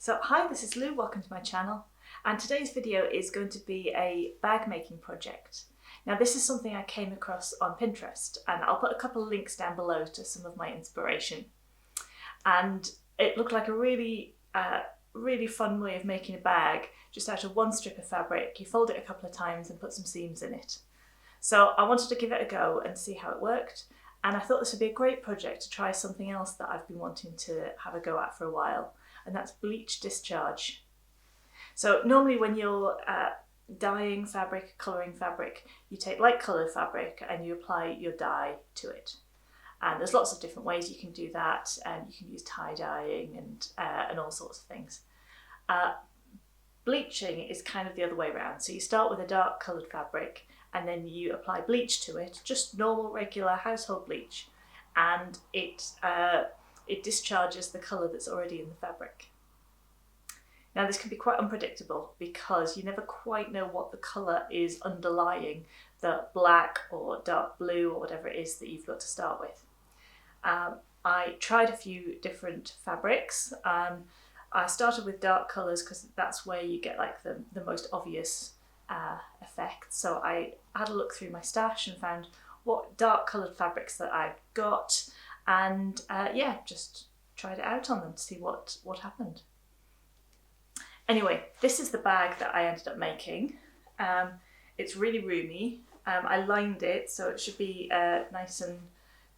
So hi, this is Lou, welcome to my channel, and today's video is going to be a bag making project. Now this is something I came across on Pinterest, and I'll put a couple of links down below to some of my inspiration. And it looked like a really fun way of making a bag just out of one strip of fabric. You fold it a couple of times and put some seams in it. So I wanted to give it a go and see how it worked, and I thought this would be a great project to try something else that I've been wanting to have a go at for a while, and that's bleach discharge. So normally when you're dyeing fabric, colouring fabric, you take light coloured fabric and you apply your dye to it. And there's lots of different ways you can do that, and you can use tie dyeing and all sorts of things. Bleaching is kind of the other way around. So you start with a dark coloured fabric and then you apply bleach to it, just normal regular household bleach, and it discharges the colour that's already in the fabric. Now this can be quite unpredictable because you never quite know what the colour is underlying the black or dark blue or whatever it is that you've got to start with. I tried a few different fabrics. I started with dark colours because that's where you get like the most obvious effect. So I had a look through my stash and found what dark coloured fabrics that I've got, and yeah, just tried it out on them to see what happened. Anyway, this is the bag that I ended up making. It's really roomy. I lined it so it should be nice and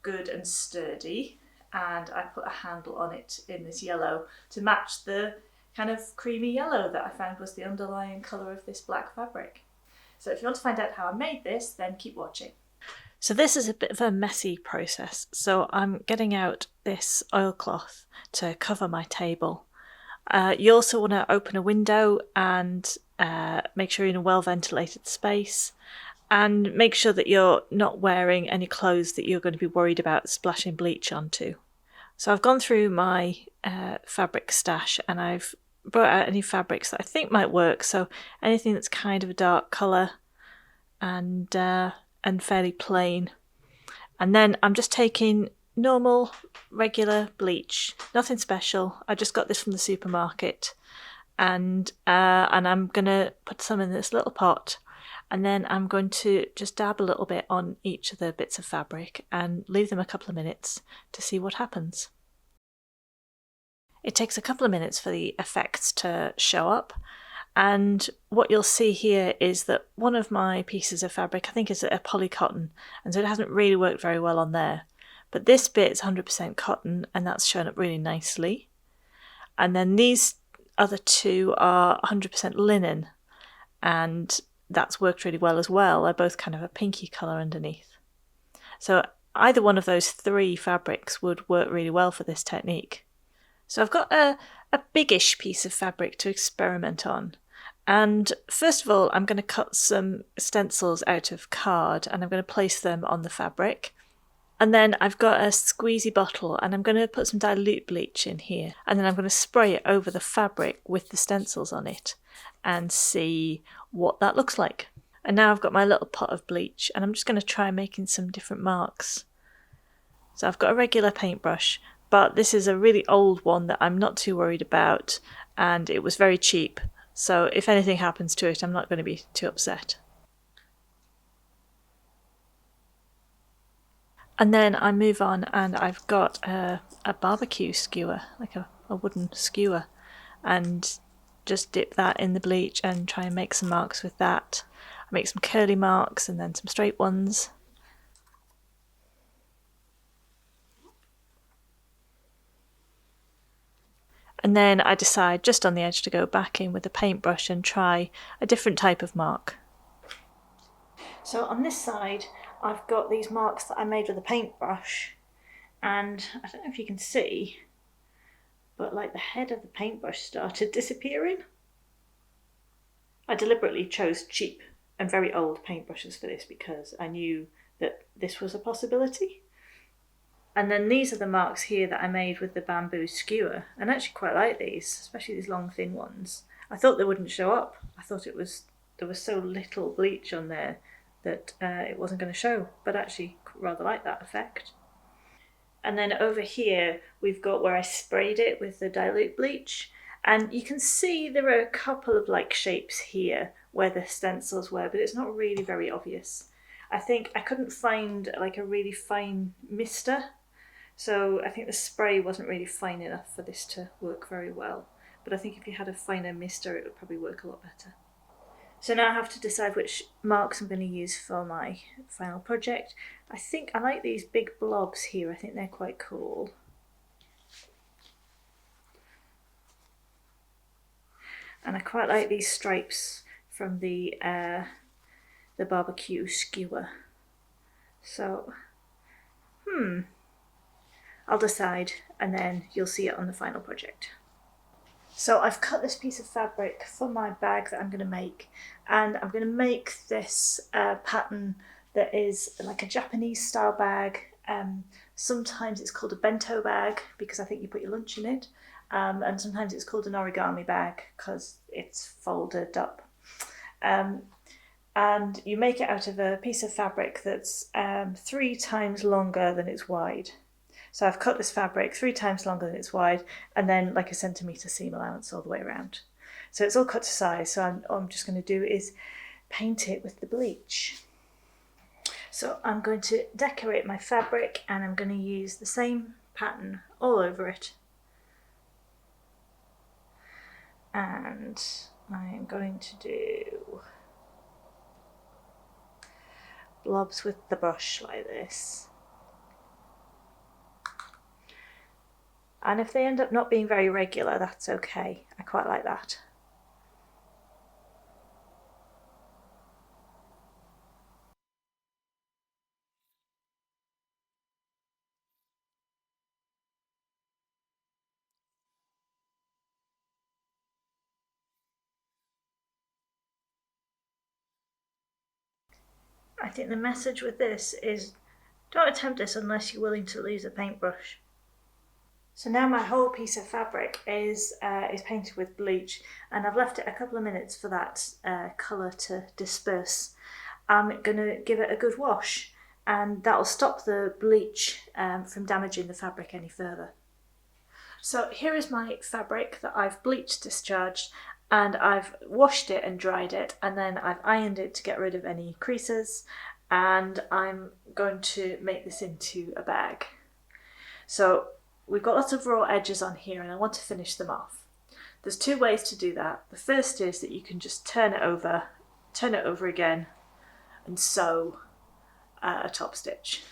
good and sturdy, and I put a handle on it in this yellow to match the kind of creamy yellow that I found was the underlying colour of this black fabric. So if you want to find out how I made this, then keep watching. So this is a bit of a messy process. So I'm getting out this oilcloth to cover my table. You also want to open a window and make sure you're in a well ventilated space, and make sure that you're not wearing any clothes that you're going to be worried about splashing bleach onto. So I've gone through my fabric stash and I've brought out any fabrics that I think might work. So anything that's kind of a dark colour and fairly plain. And then I'm just taking normal, regular bleach, nothing special. I just got this from the supermarket, and I'm gonna put some in this little pot, and then I'm going to just dab a little bit on each of the bits of fabric and leave them a couple of minutes to see what happens. It takes a couple of minutes for the effects to show up, and what you'll see here is that one of my pieces of fabric, I think, is a polycotton, and so it hasn't really worked very well on there. But this bit's 100% cotton, and that's shown up really nicely. And then these other two are 100% linen, and that's worked really well as well. They're both kind of a pinky colour underneath. So either one of those three fabrics would work really well for this technique. So I've got a biggish piece of fabric to experiment on. And first of all, I'm going to cut some stencils out of card, and I'm going to place them on the fabric. And then I've got a squeezy bottle, and I'm going to put some dilute bleach in here, and then I'm going to spray it over the fabric with the stencils on it and see what that looks like. And now I've got my little pot of bleach, and I'm just going to try making some different marks. So I've got a regular paintbrush, but this is a really old one that I'm not too worried about, and it was very cheap. So if anything happens to it, I'm not going to be too upset. And then I move on, and I've got a barbecue skewer, like a wooden skewer, and just dip that in the bleach and try and make some marks with that. I make some curly marks and then some straight ones. And then I decide just on the edge to go back in with the paintbrush and try a different type of mark. So on this side, I've got these marks that I made with a paintbrush, and I don't know if you can see, but like the head of the paintbrush started disappearing. I deliberately chose cheap and very old paintbrushes for this because I knew that this was a possibility. And then these are the marks here that I made with the bamboo skewer, and I actually quite like these, especially these long thin ones. I thought they wouldn't show up. I thought there was so little bleach on there that it wasn't going to show, but actually rather like that effect. And then over here we've got where I sprayed it with the dilute bleach, And you can see there are a couple of like shapes here where the stencils were, but it's not really very obvious. I think I couldn't find like a really fine mister, so I think the spray wasn't really fine enough for this to work very well. But I think if you had a finer mister, it would probably work a lot better. So now I have to decide which marks I'm going to use for my final project. I think I like these big blobs here. I think they're quite cool. And I quite like these stripes from the barbecue skewer. So, I'll decide and then you'll see it on the final project. So I've cut this piece of fabric for my bag that I'm going to make, and I'm going to make this pattern that is like a Japanese style bag. Sometimes it's called a bento bag because I think you put your lunch in it, and sometimes it's called an origami bag because it's folded up. And you make it out of a piece of fabric that's 3 times longer than it's wide. So I've cut this fabric 3 times longer than it's wide, and then like a centimetre seam allowance all the way around. So it's all cut to size, so all I'm just going to do is paint it with the bleach. So I'm going to decorate my fabric, and I'm going to use the same pattern all over it. And I'm going to do blobs with the brush like this. And if they end up not being very regular, that's okay. I quite like that. I think the message with this is don't attempt this unless you're willing to lose a paintbrush. So now my whole piece of fabric is painted with bleach, and I've left it a couple of minutes for that colour to disperse. I'm going to give it a good wash, and that'll stop the bleach from damaging the fabric any further. So here is my fabric that I've bleach discharged, and I've washed it and dried it, and then I've ironed it to get rid of any creases, and I'm going to make this into a bag. So we've got lots of raw edges on here, and I want to finish them off. There's 2 ways to do that. The first is that you can just turn it over again, and sew a top stitch.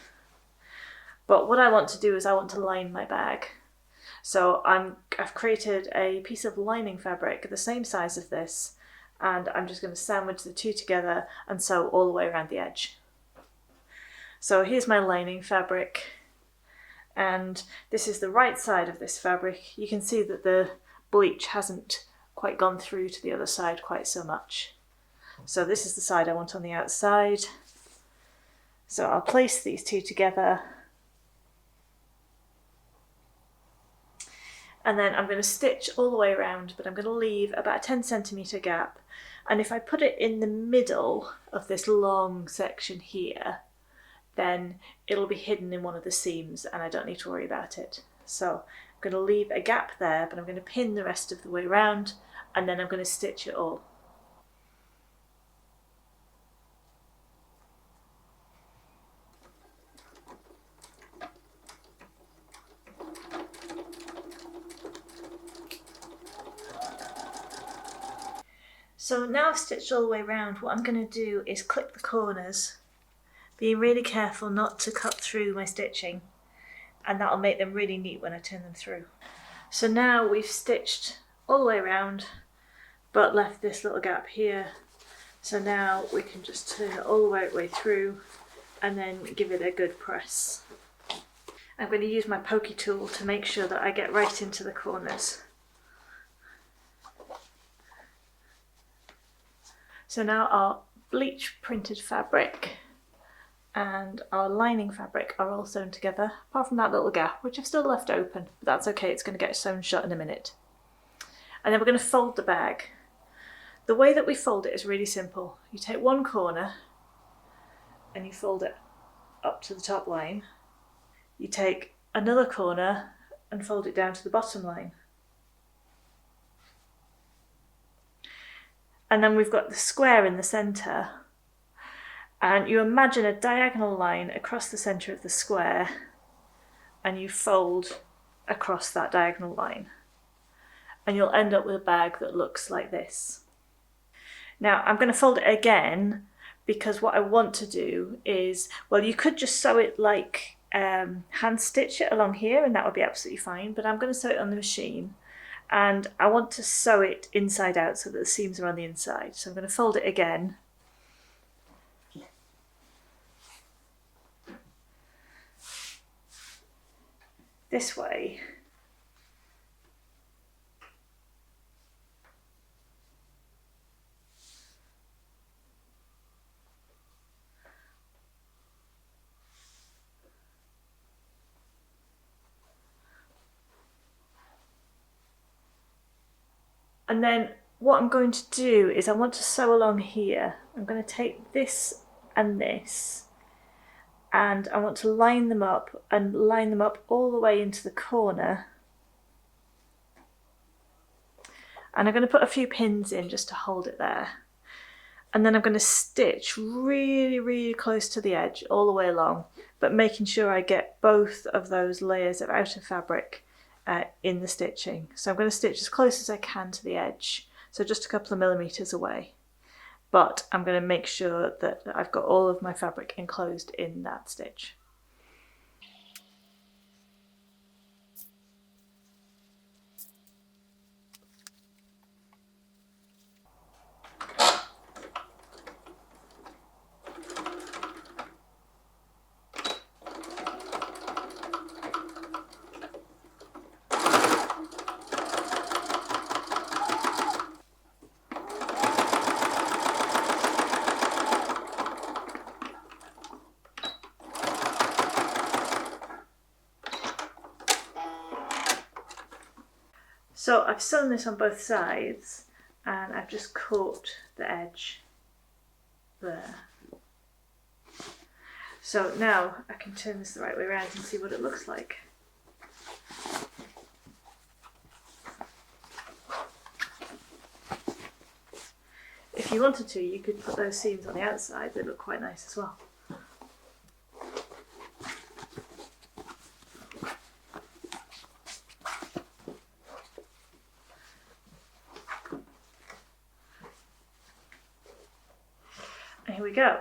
But what I want to do is I want to line my bag. So I've created a piece of lining fabric the same size as this, and I'm just going to sandwich the 2 together and sew all the way around the edge. So here's my lining fabric, and this is the right side of this fabric. You can see that the bleach hasn't quite gone through to the other side quite so much. So this is the side I want on the outside. So I'll place these 2 together, and then I'm going to stitch all the way around, but I'm going to leave about a 10 centimetre gap. And if I put it in the middle of this long section here, then it'll be hidden in one of the seams and I don't need to worry about it. So I'm going to leave a gap there, but I'm going to pin the rest of the way around, and then I'm going to stitch it all. So now I've stitched all the way around, what I'm going to do is clip the corners, being really careful not to cut through my stitching, and that'll make them really neat when I turn them through. So now we've stitched all the way around, but left this little gap here. So now we can just turn it all the way through and then give it a good press. I'm going to use my pokey tool to make sure that I get right into the corners. So now our bleach printed fabric and our lining fabric are all sewn together, apart from that little gap, which I've still left open, but that's okay, it's going to get sewn shut in a minute. And then we're going to fold the bag. The way that we fold it is really simple. You take one corner and you fold it up to the top line. You take another corner and fold it down to the bottom line. And then we've got the square in the centre. And you imagine a diagonal line across the centre of the square, and you fold across that diagonal line. And you'll end up with a bag that looks like this. Now I'm going to fold it again because what I want to do is, well, you could just sew it like hand stitch it along here and that would be absolutely fine, but I'm going to sew it on the machine and I want to sew it inside out so that the seams are on the inside. So I'm going to fold it again. This way. And then what I'm going to do is I want to sew along here. I'm going to take this and this, and I want to line them up and line them up all the way into the corner. And I'm going to put a few pins in just to hold it there. And then I'm going to stitch really, really close to the edge all the way along, but making sure I get both of those layers of outer fabric in the stitching. So I'm going to stitch as close as I can to the edge, so just a couple of millimeters away. But I'm going to make sure that I've got all of my fabric enclosed in that stitch. So I've sewn this on both sides and I've just caught the edge there. So now I can turn this the right way around and see what it looks like. If you wanted to, you could put those seams on the outside, they look quite nice as well. Here we go.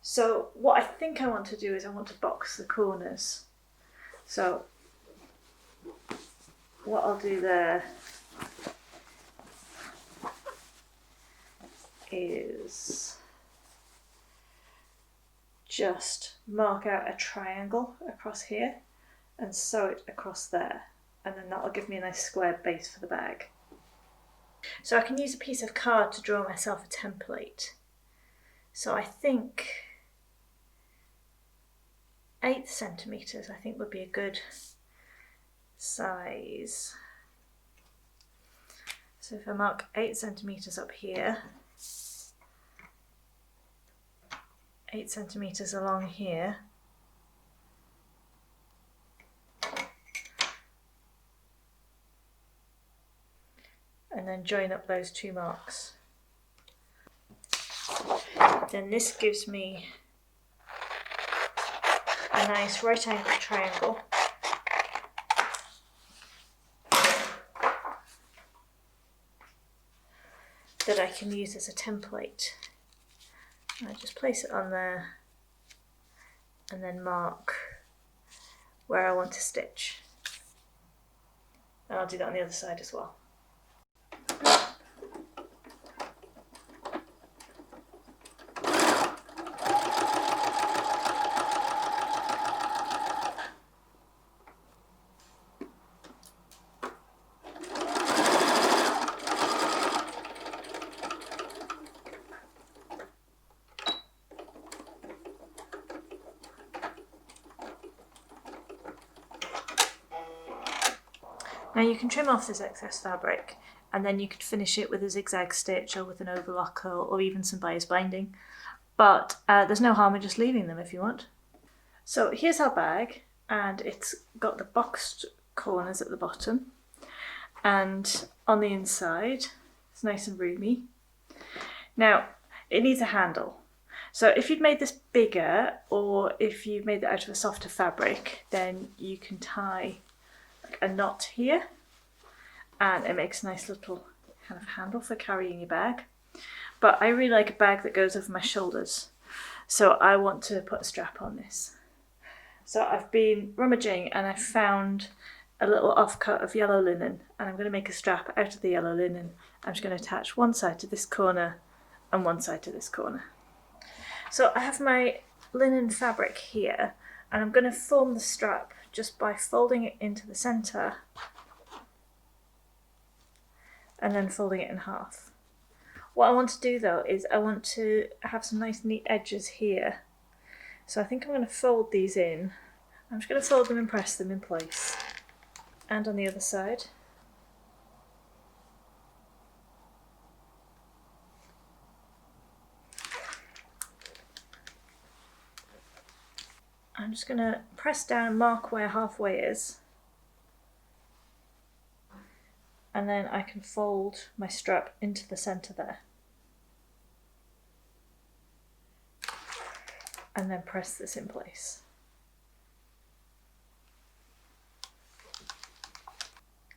So what I think I want to do is I want to box the corners. So what I'll do there is just mark out a triangle across here and sew it across there, and then that'll give me a nice square base for the bag. So I can use a piece of card to draw myself a template. So I think 8 centimetres I think would be a good size. So if I mark 8 centimetres up here, 8 centimetres along here, and then join up those two marks. Then this gives me a nice right angle triangle. That I can use as a template. I just place it on there and then mark where I want to stitch. And I'll do that on the other side as well. Now you can trim off this excess fabric and then you could finish it with a zigzag stitch or with an overlock or even some bias binding, but there's no harm in just leaving them if you want. So here's our bag, and it's got the boxed corners at the bottom, and on the inside, It's nice and roomy. Now, it needs a handle. So if you'd made this bigger, or if you've made it out of a softer fabric, then you can tie like a knot here, and it makes a nice little kind of handle for carrying your bag. But I really like a bag that goes over my shoulders, so I want to put a strap on this. So I've been rummaging and I found a little offcut of yellow linen, and I'm going to make a strap out of the yellow linen. I'm just going to attach one side to this corner and one side to this corner. So I have my linen fabric here, and I'm going to form the strap just by folding it into the centre and then folding it in half. What I want to do though is I want to have some nice neat edges here. So I think I'm going to fold these in. I'm just going to fold them and press them in place. And on the other side. I'm just going to press down and mark where halfway is, and then I can fold my strap into the centre there, and then press this in place.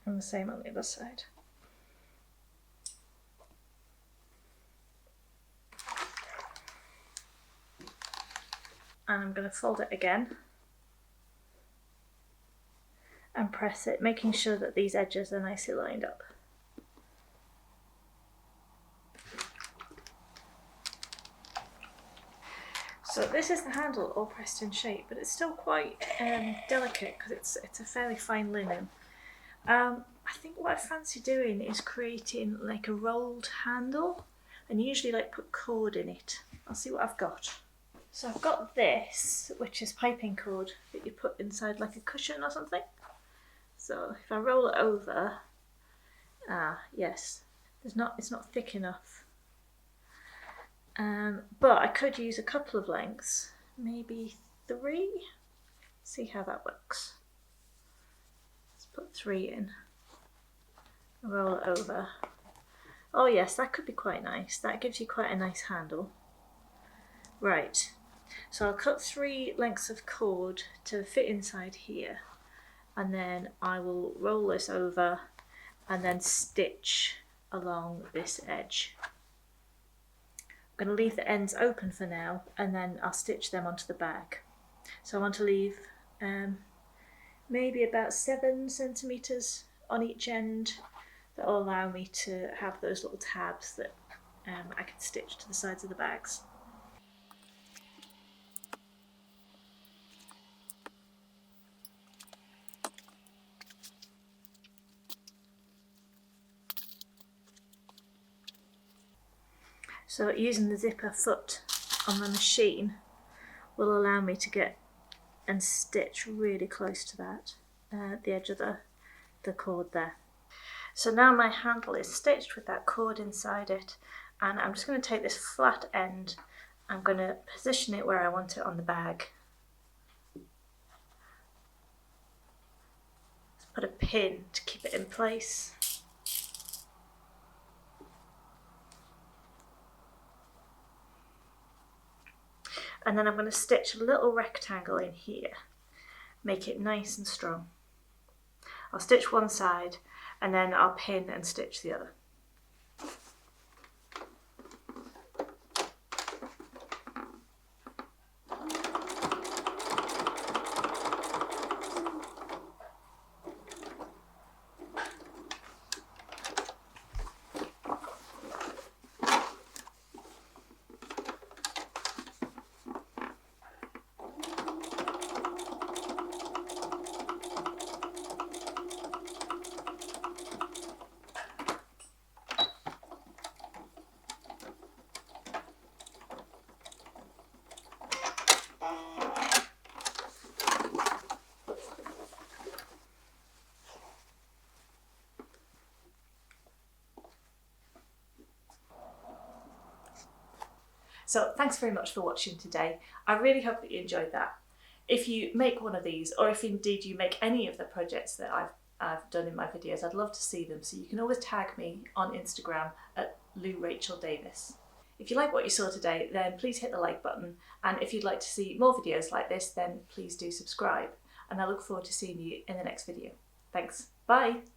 And the same on the other side. And I'm going to fold it again and press it, making sure that these edges are nicely lined up. So this is the handle all pressed in shape, but it's still quite delicate because it's a fairly fine linen. I think what I fancy doing is creating like a rolled handle, and usually like put cord in it. I'll see what I've got. So I've got this, which is piping cord that you put inside like a cushion or something. So if I roll it over, yes, it's not thick enough. But I could use a couple of lengths, maybe 3. See how that works. Let's put 3 in. Roll it over. Oh yes, that could be quite nice. That gives you quite a nice handle. Right. So I'll cut 3 lengths of cord to fit inside here, and then I will roll this over and then stitch along this edge. I'm going to leave the ends open for now, and then I'll stitch them onto the bag. So I want to leave maybe about 7 centimetres on each end. That will allow me to have those little tabs that I can stitch to the sides of the bags. So using the zipper foot on the machine will allow me to get and stitch really close to that, the edge of the cord there. So now my handle is stitched with that cord inside it, and I'm just going to take this flat end, I'm going to position it where I want it on the bag. Let's put a pin to keep it in place. And then I'm going to stitch a little rectangle in here, make it nice and strong. I'll stitch one side and then I'll pin and stitch the other. So thanks very much for watching today. I really hope that you enjoyed that. If you make one of these, or if indeed you make any of the projects that I've I've done in my videos. I'd love to see them, so you can always tag me on Instagram at Lou Rachel Davis. If you like what you saw today, then please hit the like button, and if you'd like to see more videos like this, then please do subscribe, and I look forward to seeing you in the next video. Thanks, bye!